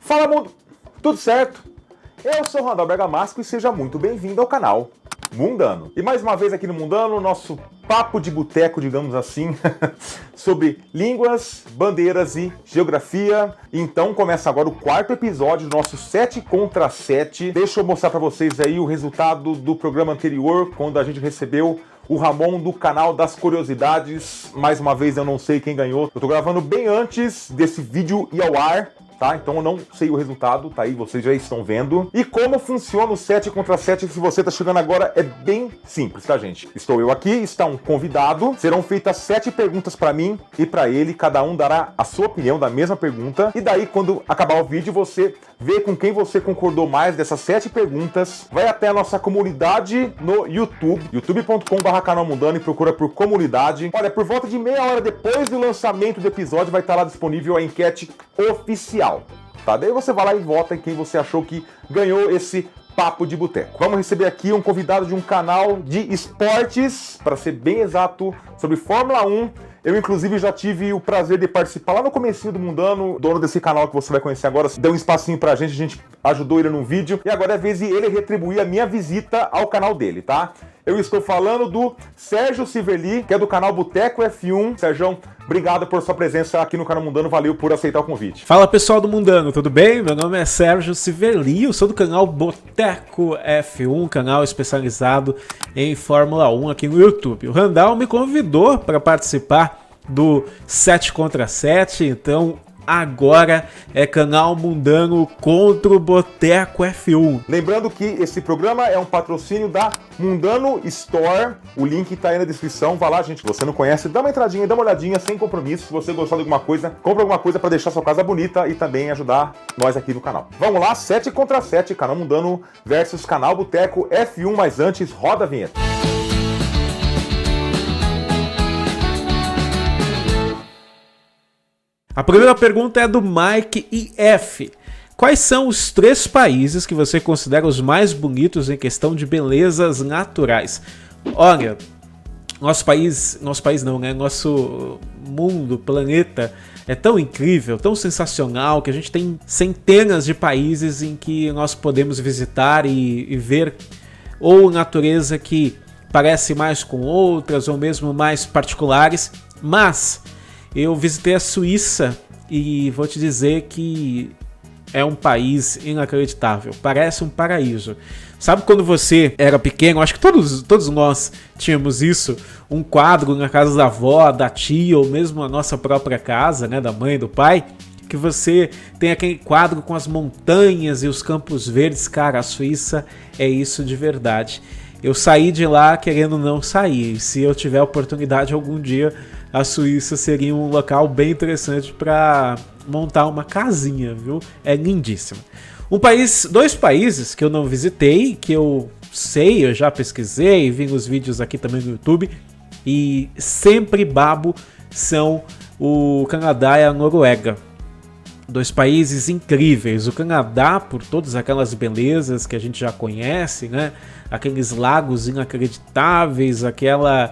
Fala mundo, tudo certo? Eu sou o Randall Bergamasco e seja muito bem-vindo ao canal Mundano. E mais uma vez aqui no Mundano, nosso papo de boteco, digamos assim, sobre línguas, bandeiras e geografia. Então começa agora o quarto episódio do nosso 7 contra 7. Deixa eu mostrar para vocês aí o resultado do programa anterior, quando a gente recebeu o Ramon do canal das curiosidades. Mais uma vez eu não sei quem ganhou. Eu tô gravando bem antes desse vídeo ir ao ar, tá? Então eu não sei o resultado, tá aí, vocês já estão vendo. E como funciona o 7 contra 7, se você tá chegando agora, é bem simples, tá, gente? Estou eu aqui, está um convidado, serão feitas 7 perguntas pra mim e pra ele, cada um dará a sua opinião da mesma pergunta, e daí quando acabar o vídeo, você vê com quem você concordou mais dessas 7 perguntas, vai até a nossa comunidade no YouTube, youtube.com/canal Mundano, e procura por comunidade. Olha, por volta de meia hora depois do lançamento do episódio, vai estar lá disponível a enquete oficial, tá? Daí você vai lá e vota em quem você achou que ganhou esse papo de boteco. Vamos receber aqui um convidado de um canal de esportes, para ser bem exato, sobre Fórmula 1. Eu, inclusive, já tive o prazer de participar lá no comecinho do Mundano. O dono desse canal que você vai conhecer agora deu um espacinho pra gente, a gente ajudou ele num vídeo. E agora é a vez de ele retribuir a minha visita ao canal dele, tá? Eu estou falando do Sérgio Civerli, que é do canal Boteco F1. Sérgio, obrigado por sua presença aqui no canal Mundano, valeu por aceitar o convite. Fala pessoal do Mundano, tudo bem? Meu nome é Sérgio Civerli, eu sou do canal Boteco F1, canal especializado em Fórmula 1 aqui no YouTube. O Randall me convidou para participar do 7 contra 7, então agora é canal Mundano contra o Boteco F1. Lembrando que esse programa é um patrocínio da Mundano Store. O link tá aí na descrição. Vai lá, gente. Se você não conhece, dá uma entradinha, dá uma olhadinha, sem compromisso. Se você gostar de alguma coisa, compra alguma coisa para deixar sua casa bonita e também ajudar nós aqui no canal. Vamos lá, 7 contra 7, canal Mundano versus canal Boteco F1. Mas antes, roda a vinheta. A primeira pergunta é do Mike IF. Quais são os 3 países que você considera os mais bonitos em questão de belezas naturais? Olha, nosso país não, né? Nosso mundo, planeta é tão incrível, tão sensacional, que a gente tem centenas de países em que nós podemos visitar e ver ou natureza que parece mais com outras ou mesmo mais particulares, mas eu visitei a Suíça e vou te dizer que é um país inacreditável, parece um paraíso. Sabe quando você era pequeno, acho que todos nós tínhamos isso, um quadro na casa da avó, da tia ou mesmo na nossa própria casa, né, da mãe, do pai, que você tem aquele quadro com as montanhas e os campos verdes. Cara, a Suíça é isso de verdade. Eu saí de lá querendo não sair. Se eu tiver oportunidade algum dia, a Suíça seria um local bem interessante para montar uma casinha, viu? É lindíssimo. Dois países que eu não visitei, que eu sei, eu já pesquisei, vi nos vídeos aqui também no YouTube, e sempre babo, são o Canadá e a Noruega. 2 países incríveis. O Canadá, por todas aquelas belezas que a gente já conhece, né? Aqueles lagos inacreditáveis, aquela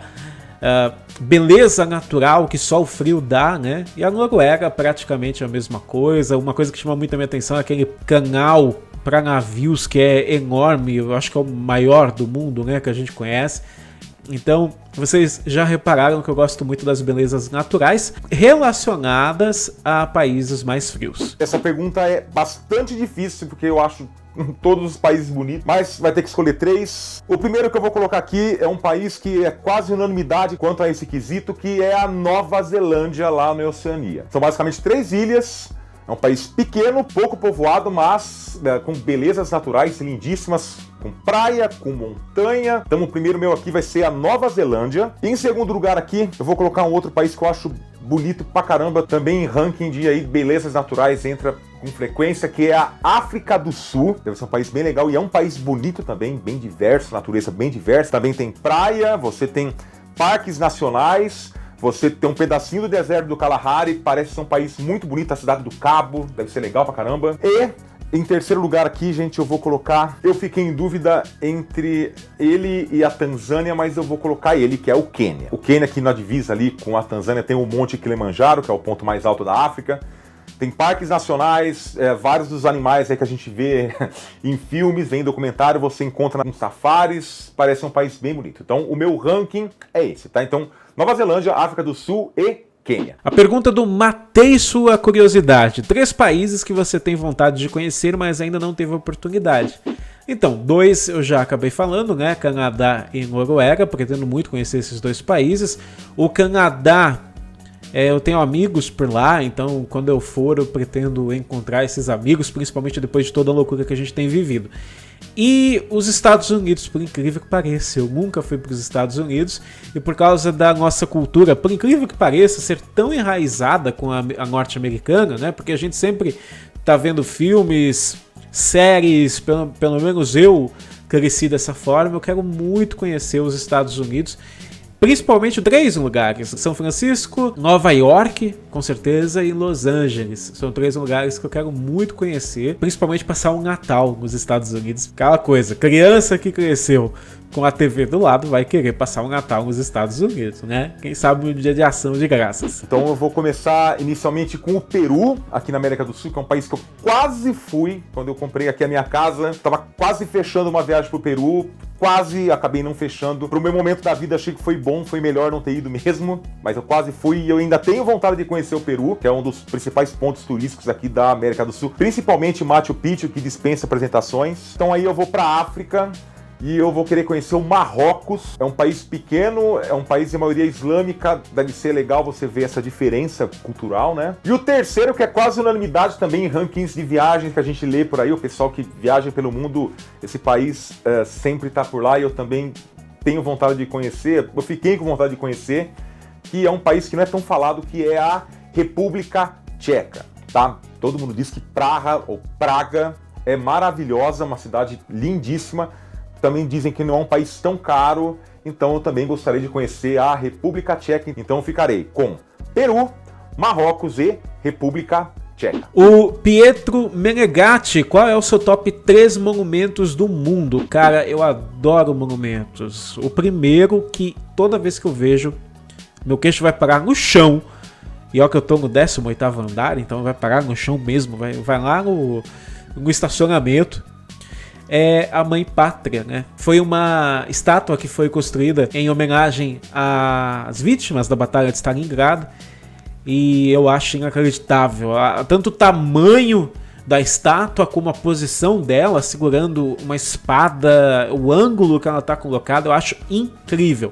beleza natural que só o frio dá, né? E a Noruega, praticamente a mesma coisa. Uma coisa que chama muito a minha atenção é aquele canal para navios que é enorme. Eu acho que é o maior do mundo, né? Que a gente conhece. Então, vocês já repararam que eu gosto muito das belezas naturais relacionadas a países mais frios. Essa pergunta é bastante difícil, porque eu acho todos os países bonitos, mas vai ter que escolher 3. O primeiro que eu vou colocar aqui é um país que é quase unanimidade quanto a esse quesito, que é a Nova Zelândia, lá na Oceania. São basicamente 3 ilhas. É um país pequeno, pouco povoado, mas com belezas naturais lindíssimas, com praia, com montanha. Então o primeiro meu aqui vai ser a Nova Zelândia. E em segundo lugar aqui, eu vou colocar um outro país que eu acho bonito pra caramba, também em ranking de aí, belezas naturais, entra com frequência, que é a África do Sul. Deve ser um país bem legal e é um país bonito também, bem diverso, natureza bem diversa. Também tem praia, você tem parques nacionais, você tem um pedacinho do deserto do Kalahari, parece ser um país muito bonito, a cidade do Cabo, deve ser legal pra caramba. E em terceiro lugar aqui, gente, eu vou colocar... Eu fiquei em dúvida entre ele e a Tanzânia, mas eu vou colocar ele, que é o Quênia. O Quênia, aqui na divisa ali com a Tanzânia, tem o Monte Kilimanjaro, que é o ponto mais alto da África. Tem parques nacionais, vários dos animais aí que a gente vê em filmes, vem em documentário, você encontra nos safaris, parece um país bem bonito. Então o meu ranking é esse, tá? Então Nova Zelândia, África do Sul e Quênia. A pergunta do Matei Sua Curiosidade. 3 países que você tem vontade de conhecer, mas ainda não teve oportunidade. Então, 2 eu já acabei falando, né? Canadá e Noruega. Pretendo muito conhecer esses 2 países. O Canadá, eu tenho amigos por lá, então quando eu for eu pretendo encontrar esses amigos, principalmente depois de toda a loucura que a gente tem vivido. E os Estados Unidos, por incrível que pareça, eu nunca fui para os Estados Unidos e por causa da nossa cultura, por incrível que pareça, ser tão enraizada com a norte-americana, né? Porque a gente sempre tá vendo filmes, séries, pelo menos eu cresci dessa forma, eu quero muito conhecer os Estados Unidos. Principalmente 3 lugares, São Francisco, Nova York, com certeza, e Los Angeles. São 3 lugares que eu quero muito conhecer, principalmente passar um Natal nos Estados Unidos. Aquela coisa, criança que cresceu com a TV do lado vai querer passar um Natal nos Estados Unidos, né? Quem sabe um dia de ação de graças. Então eu vou começar inicialmente com o Peru, aqui na América do Sul, que é um país que eu quase fui quando eu comprei aqui a minha casa. Tava quase fechando uma viagem pro Peru, quase acabei não fechando. Pro meu momento da vida achei que foi bom, foi melhor não ter ido mesmo, mas eu quase fui e eu ainda tenho vontade de conhecer o Peru, que é um dos principais pontos turísticos aqui da América do Sul, principalmente Machu Picchu, que dispensa apresentações. Então aí eu vou pra África. E eu vou querer conhecer o Marrocos. É um país pequeno, é um país de maioria islâmica. Deve ser legal você ver essa diferença cultural, né? E o terceiro, que é quase unanimidade também em rankings de viagens que a gente lê por aí. O pessoal que viaja pelo mundo, esse país sempre tá por lá. E eu também tenho vontade de conhecer. Eu fiquei com vontade de conhecer. Que é um país que não é tão falado, que é a República Tcheca, tá? Todo mundo diz que Praga é maravilhosa, uma cidade lindíssima. Também dizem que não é um país tão caro, então eu também gostaria de conhecer a República Tcheca. Então eu ficarei com Peru, Marrocos e República Tcheca. O Pietro Menegatti, qual é o seu top 3 monumentos do mundo? Cara, eu adoro monumentos. O primeiro, que toda vez que eu vejo, meu queixo vai parar no chão. E ó que eu tô no 18º andar, então vai parar no chão mesmo, vai lá no estacionamento. É a Mãe Pátria, né? Foi uma estátua que foi construída em homenagem às vítimas da Batalha de Stalingrado e eu acho inacreditável. Tanto o tamanho da estátua como a posição dela segurando uma espada, o ângulo que ela está colocada, eu acho incrível.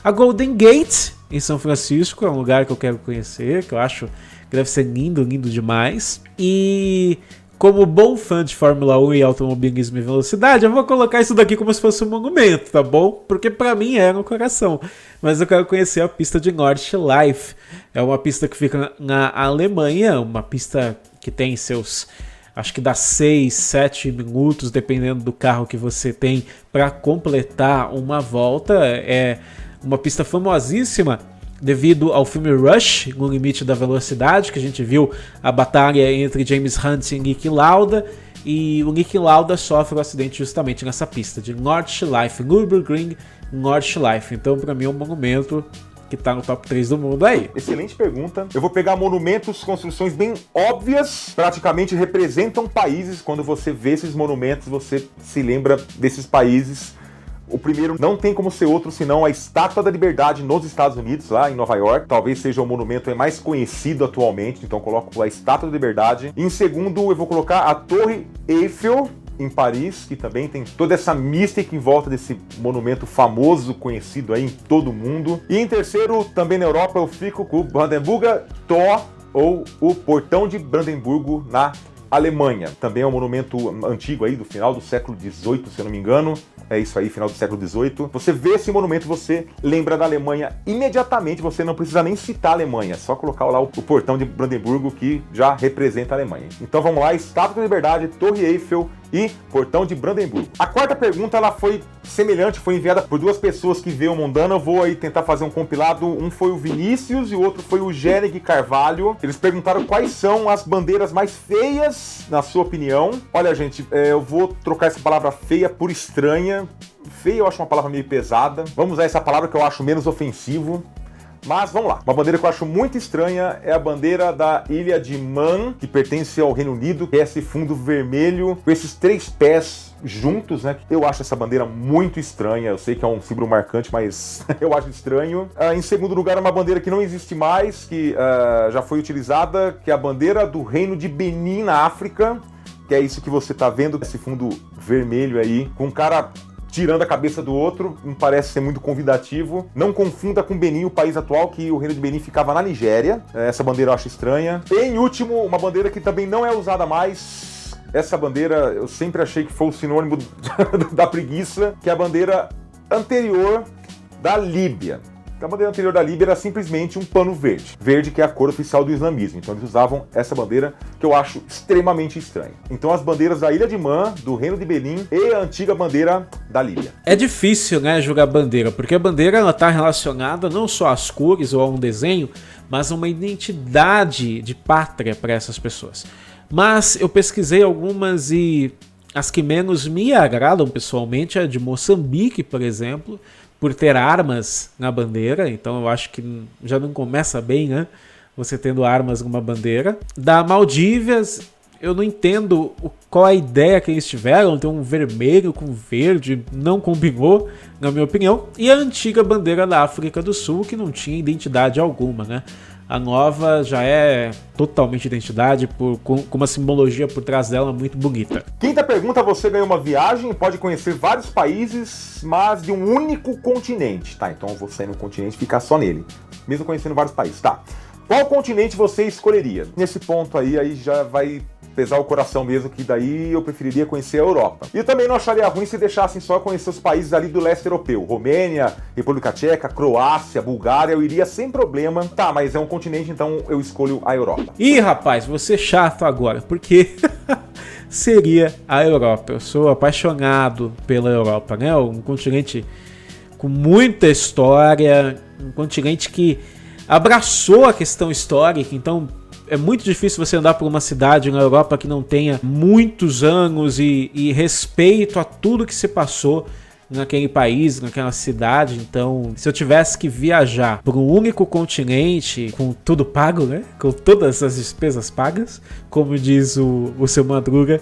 A Golden Gate, em São Francisco, é um lugar que eu quero conhecer, que eu acho que deve ser lindo, lindo demais. E como bom fã de Fórmula 1 e automobilismo e velocidade, eu vou colocar isso daqui como se fosse um monumento, tá bom? Porque pra mim é no coração. Mas eu quero conhecer a pista de Nordschleife. É uma pista que fica na Alemanha, uma pista que tem seus, acho que dá 6, 7 minutos, dependendo do carro que você tem, para completar uma volta. É uma pista famosíssima devido ao filme Rush, No Limite da Velocidade, que a gente viu a batalha entre James Hunt e Niki Lauda, e o Niki Lauda sofre um acidente justamente nessa pista de Nordschleife, Nürburgring Nordschleife. Então, para mim, é um monumento que tá no top 3 do mundo aí. Excelente pergunta. Eu vou pegar monumentos, construções bem óbvias, praticamente representam países. Quando você vê esses monumentos, você se lembra desses países. O primeiro não tem como ser outro senão a Estátua da Liberdade nos Estados Unidos, lá em Nova York. Talvez seja o monumento mais conhecido atualmente, então coloco a Estátua da Liberdade. Em segundo, eu vou colocar a Torre Eiffel, em Paris, que também tem toda essa mística em volta desse monumento famoso, conhecido aí em todo o mundo. E em terceiro, também na Europa, eu fico com o Brandenburger Tor, ou o Portão de Brandemburgo, na Alemanha. Também é um monumento antigo aí, do final do século XVIII, se eu não me engano. É isso aí, final do século XVIII. Você vê esse monumento, você lembra da Alemanha imediatamente, você não precisa nem citar a Alemanha, é só colocar lá o Portão de Brandemburgo, que já representa a Alemanha. Então vamos lá, Estátua da Liberdade, Torre Eiffel e Portão de Brandemburgo. A quarta pergunta, ela foi semelhante, foi enviada por 2 pessoas que veio Mundano. Eu vou aí tentar fazer um compilado. Um foi o Vinícius e o outro foi o Gérig Carvalho. Eles perguntaram quais são as bandeiras mais feias, na sua opinião. Olha, gente, eu vou trocar essa palavra feia por estranha. Feia eu acho uma palavra meio pesada. Vamos usar essa palavra que eu acho menos ofensivo. Mas vamos lá. Uma bandeira que eu acho muito estranha é a bandeira da Ilha de Man, que pertence ao Reino Unido, que é esse fundo vermelho com esses 3 pés juntos, né? Eu acho essa bandeira muito estranha. Eu sei que é um símbolo marcante, mas eu acho estranho. Em segundo lugar, uma bandeira que não existe mais, que já foi utilizada, que é a bandeira do Reino de Benin na África, que é isso que você tá vendo, esse fundo vermelho aí, com um cara tirando a cabeça do outro, não parece ser muito convidativo. Não confunda com Benin, o país atual, que o Reino de Benin ficava na Nigéria. Essa bandeira eu acho estranha. E, em último, uma bandeira que também não é usada mais. Essa bandeira eu sempre achei que foi o sinônimo da preguiça, que é a bandeira anterior da Líbia. A bandeira anterior da Líbia era simplesmente um pano verde. Verde, que é a cor oficial do islamismo. Então eles usavam essa bandeira, que eu acho extremamente estranha. Então as bandeiras da Ilha de Man, do Reino de Benin e a antiga bandeira da Líbia. É difícil, né, jogar bandeira, porque a bandeira ela tá relacionada não só às cores ou a um desenho, mas a uma identidade de pátria para essas pessoas. Mas eu pesquisei algumas e as que menos me agradam pessoalmente é a de Moçambique, por exemplo, por ter armas na bandeira, então eu acho que já não começa bem, né? Você tendo armas numa bandeira. Da Maldívias, eu não entendo qual a ideia que eles tiveram, tem um vermelho com verde, não combinou, na minha opinião. E a antiga bandeira da África do Sul, que não tinha identidade alguma, né? A nova já é totalmente identidade, com uma simbologia por trás dela muito bonita. Quinta pergunta, você ganhou uma viagem, pode conhecer vários países, mas de um único continente. Tá, então eu vou sair no continente e ficar só nele, mesmo conhecendo vários países. Tá, qual continente você escolheria? Nesse ponto aí já vai pesar o coração mesmo, que daí eu preferiria conhecer a Europa. E eu também não acharia ruim se deixassem só conhecer os países ali do leste europeu. Romênia, República Tcheca, Croácia, Bulgária, eu iria sem problema. Tá, mas é um continente, então eu escolho a Europa. Ih, rapaz, você é chato agora, porque seria a Europa. Eu sou apaixonado pela Europa, né? Um continente com muita história, um continente que abraçou a questão histórica, então é muito difícil você andar por uma cidade na Europa que não tenha muitos anos e respeito a tudo que se passou naquele país, naquela cidade. Então, se eu tivesse que viajar por um único continente, com tudo pago, né? Com todas as despesas pagas, como diz o seu Madruga,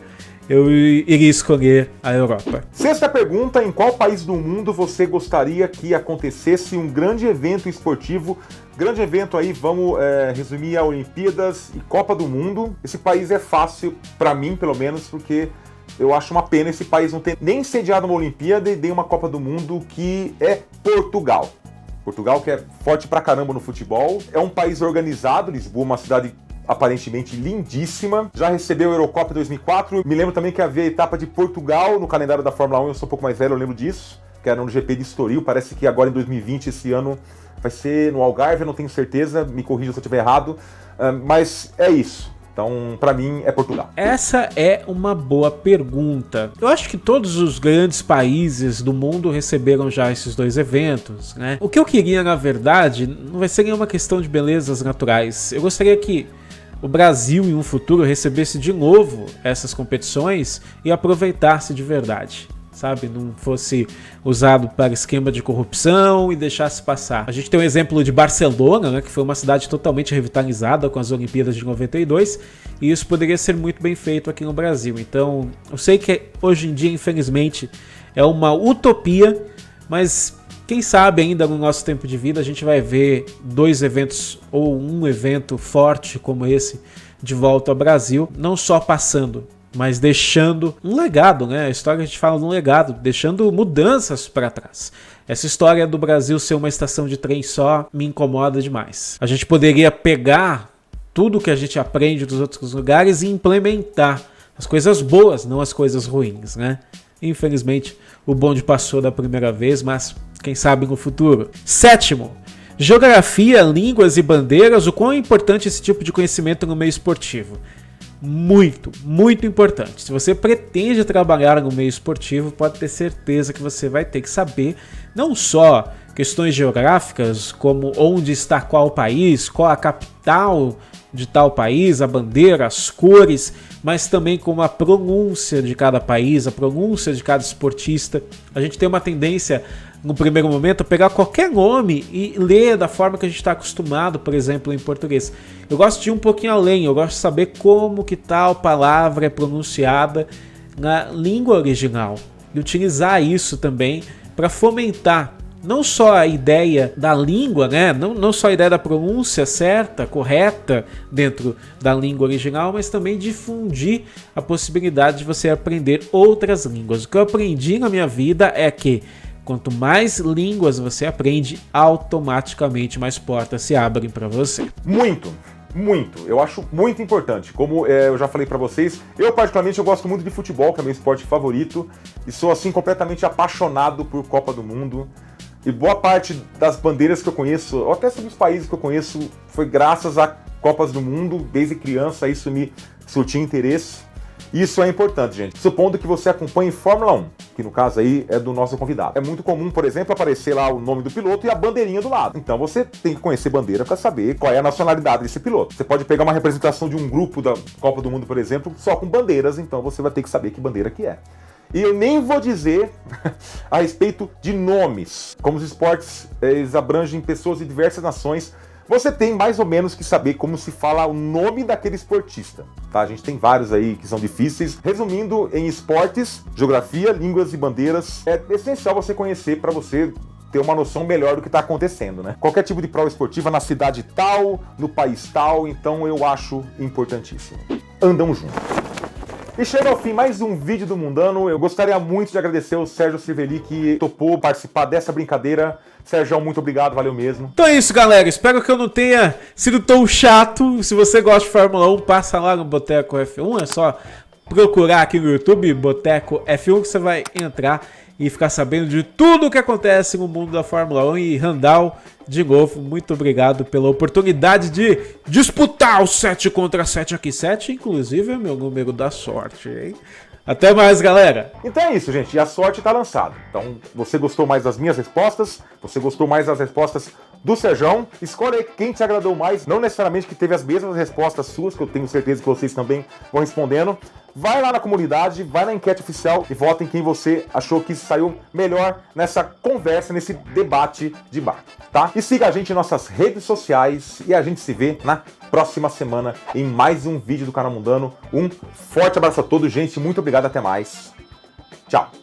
eu iria escolher a Europa. Sexta pergunta, em qual país do mundo você gostaria que acontecesse um grande evento esportivo? Grande evento aí, vamos resumir a Olimpíadas e Copa do Mundo. Esse país é fácil, pra mim pelo menos, porque eu acho uma pena esse país não ter nem sediado uma Olimpíada e nem uma Copa do Mundo, que é Portugal. Portugal, que é forte pra caramba no futebol, é um país organizado. Lisboa, uma cidade aparentemente lindíssima, já recebeu a Eurocopa 2004, me lembro também que havia a etapa de Portugal no calendário da Fórmula 1, eu sou um pouco mais velho, eu lembro disso, que era no GP de Estoril, parece que agora em 2020, esse ano, vai ser no Algarve, eu não tenho certeza, me corrija se eu estiver errado, mas é isso. Então, pra mim, é Portugal. Essa é uma boa pergunta. Eu acho que todos os grandes países do mundo receberam já esses dois eventos, né? O que eu queria, na verdade, não vai ser nenhuma questão de belezas naturais. Eu gostaria que o Brasil, em um futuro, recebesse de novo essas competições e aproveitasse de verdade, sabe? Não fosse usado para esquema de corrupção e deixasse passar. A gente tem um exemplo de Barcelona, né, que foi uma cidade totalmente revitalizada com as Olimpíadas de 92, e isso poderia ser muito bem feito aqui no Brasil. Então, eu sei que hoje em dia, infelizmente, é uma utopia, mas quem sabe ainda no nosso tempo de vida a gente vai ver dois eventos ou um evento forte como esse de volta ao Brasil, não só passando, mas deixando um legado, né? A história a gente fala de um legado, deixando mudanças para trás. Essa história do Brasil ser uma estação de trem só me incomoda demais. A gente poderia pegar tudo que a gente aprende dos outros lugares e implementar as coisas boas, não as coisas ruins, né? Infelizmente, o bonde passou da primeira vez, mas quem sabe no futuro. Sétimo, geografia, línguas e bandeiras. O quão é importante esse tipo de conhecimento no meio esportivo? Muito, muito importante. Se você pretende trabalhar no meio esportivo, pode ter certeza que você vai ter que saber não só questões geográficas, como onde está qual país, qual a capital de tal país, a bandeira, as cores, mas também como a pronúncia de cada país, a pronúncia de cada esportista. A gente tem uma tendência, no primeiro momento, a pegar qualquer nome e ler da forma que a gente está acostumado, por exemplo, em português. Eu gosto de ir um pouquinho além, eu gosto de saber como que tal palavra é pronunciada na língua original e utilizar isso também para fomentar não só a ideia da língua, né? Não só a ideia da pronúncia certa, correta dentro da língua original, mas também difundir a possibilidade de você aprender outras línguas. O que eu aprendi na minha vida é que quanto mais línguas você aprende, automaticamente mais portas se abrem para você. Muito. Eu acho muito importante. Como eu já falei pra vocês, eu particularmente eu gosto muito de futebol, que é meu esporte favorito, e sou assim completamente apaixonado por Copa do Mundo. E boa parte das bandeiras que eu conheço, ou até sobre os países que eu conheço, foi graças a Copas do Mundo. Desde criança isso me surtiu interesse. Isso é importante, gente. Supondo que você acompanhe Fórmula 1, que no caso aí é do nosso convidado. É muito comum, por exemplo, aparecer lá o nome do piloto e a bandeirinha do lado. Então você tem que conhecer bandeira para saber qual é a nacionalidade desse piloto. Você pode pegar uma representação de um grupo da Copa do Mundo, por exemplo, só com bandeiras, então você vai ter que saber que bandeira que é. E eu nem vou dizer a respeito de nomes. Como os esportes eles abrangem pessoas de diversas nações, você tem mais ou menos que saber como se fala o nome daquele esportista, tá? A gente tem vários aí que são difíceis. Resumindo, em esportes, geografia, línguas e bandeiras, é essencial você conhecer para você ter uma noção melhor do que está acontecendo, né? Qualquer tipo de prova esportiva na cidade tal, no país tal, então eu acho importantíssimo. Andam juntos. E chega ao fim mais um vídeo do Mundano. Eu gostaria muito de agradecer ao Sérgio Cervelli que topou participar dessa brincadeira. Sérgio, muito obrigado, valeu mesmo. Então é isso, galera. Espero que eu não tenha sido tão chato. Se você gosta de Fórmula 1, passa lá no Boteco F1. É só procurar aqui no YouTube, Boteco F1, que você vai entrar e ficar sabendo de tudo o que acontece no mundo da Fórmula 1. E Randall, de novo, muito obrigado pela oportunidade de disputar o 7 contra 7 aqui. 7, inclusive, é meu número da sorte, hein? Até mais, galera! Então é isso, gente. E a sorte tá lançada. Então, você gostou mais das minhas respostas? Você gostou mais das respostas do Serjão? Escolha aí quem te agradou mais. Não necessariamente que teve as mesmas respostas suas, que eu tenho certeza que vocês também vão respondendo. Vai lá na comunidade, vai na enquete oficial e vota em quem você achou que saiu melhor nessa conversa, nesse debate de bar, tá? E siga a gente em nossas redes sociais e a gente se vê na próxima semana em mais um vídeo do Canal Mundano. Um forte abraço a todos, gente. Muito obrigado, até mais. Tchau.